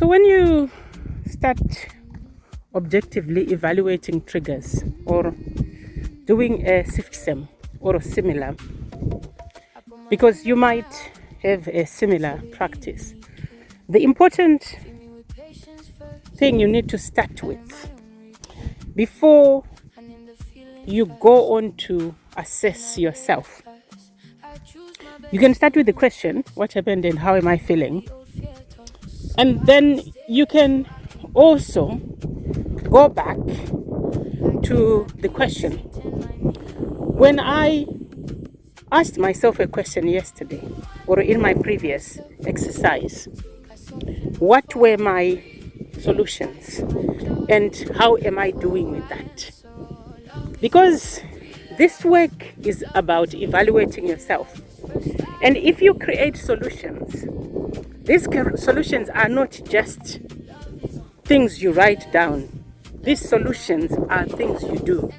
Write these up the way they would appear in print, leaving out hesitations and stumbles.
So when you start objectively evaluating triggers or doing a SIFT-SEM or a similar, because you might have a similar practice, the important thing you need to start with before you go on to assess yourself, you can start with the question, what happened and how am I feeling? And then you can also go back to the question. When I asked myself a question yesterday or in my previous exercise, what were my solutions and how am I doing with that? Because this work is about evaluating yourself. And if you create solutions, these solutions are not just things you write down. These solutions are things you do,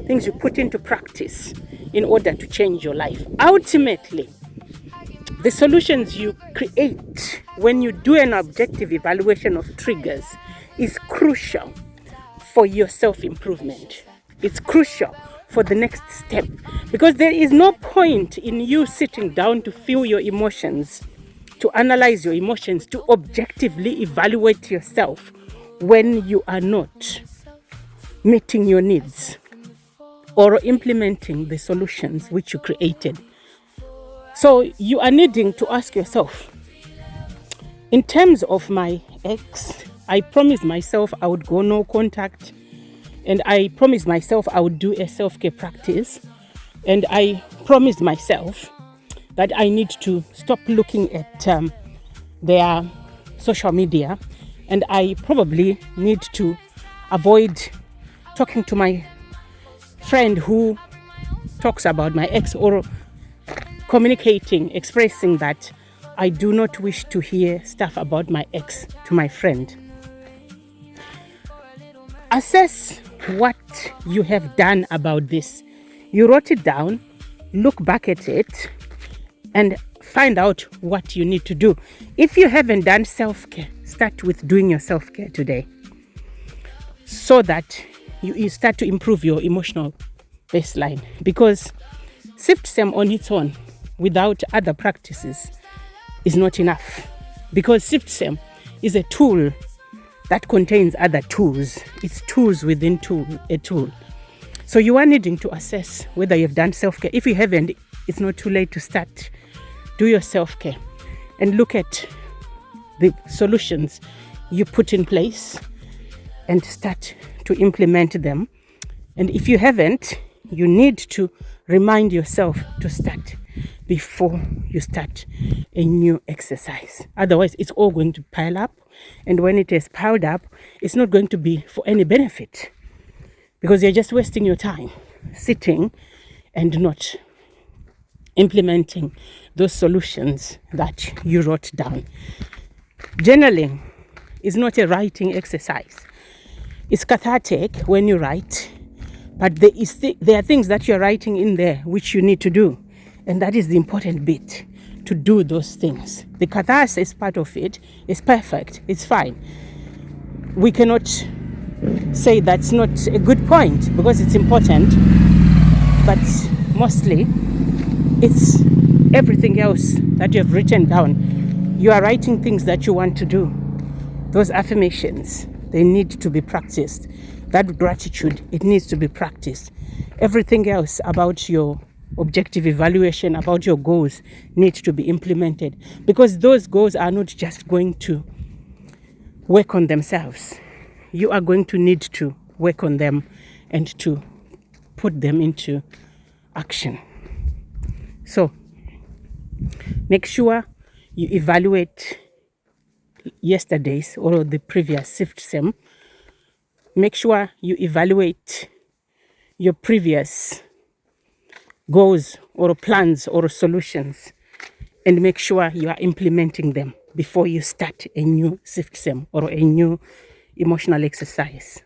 things you put into practice in order to change your life. Ultimately, the solutions you create when you do an objective evaluation of triggers is crucial for your self-improvement. It's crucial for the next step, because there is no point in you sitting down to feel your emotions, to analyze your emotions, to objectively evaluate yourself when you are not meeting your needs or implementing the solutions which you created. So you are needing to ask yourself, in terms of my ex, I promised myself I would go no contact, and I promised myself I would do a self-care practice, and I promised myself that I need to stop looking at their social media, and I probably need to avoid talking to my friend who talks about my ex, or communicating, expressing that I do not wish to hear stuff about my ex to my friend. Assess what you have done about this. You wrote it down, look back at it, and find out what you need to do. If you haven't done self-care, start with doing your self-care today, so that you start to improve your emotional baseline. Because SIFT-SEM on its own, without other practices, is not enough. Because SIFT-SEM is a tool that contains other tools. It's tools within a tool. So you are needing to assess whether you've done self-care. If you haven't, it's not too late to start. Do your self-care and look at the solutions you put in place and start to implement them. And if you haven't, you need to remind yourself to start before you start a new exercise. Otherwise, it's all going to pile up. And when it is piled up, it's not going to be for any benefit, because you're just wasting your time sitting and not implementing those solutions that you wrote down. Journaling is not a writing exercise. It's cathartic when you write, but there are things that you're writing in there which you need to do. And that is the important bit, to do those things. The catharsis part of it is perfect. It's fine. We cannot say that's not a good point, because it's important, but mostly it's everything else that you have written down. You are writing things that you want to do. Those affirmations, they need to be practiced. That gratitude, it needs to be practiced. Everything else about your objective evaluation, about your goals, needs to be implemented, because those goals are not just going to work on themselves. You are going to need to work on them and to put them into action. So make sure you evaluate yesterday's or the previous SIFT-SEM. Make sure you evaluate your previous goals or plans or solutions, and make sure you are implementing them before you start a new SIFT-SEM or a new emotional exercise.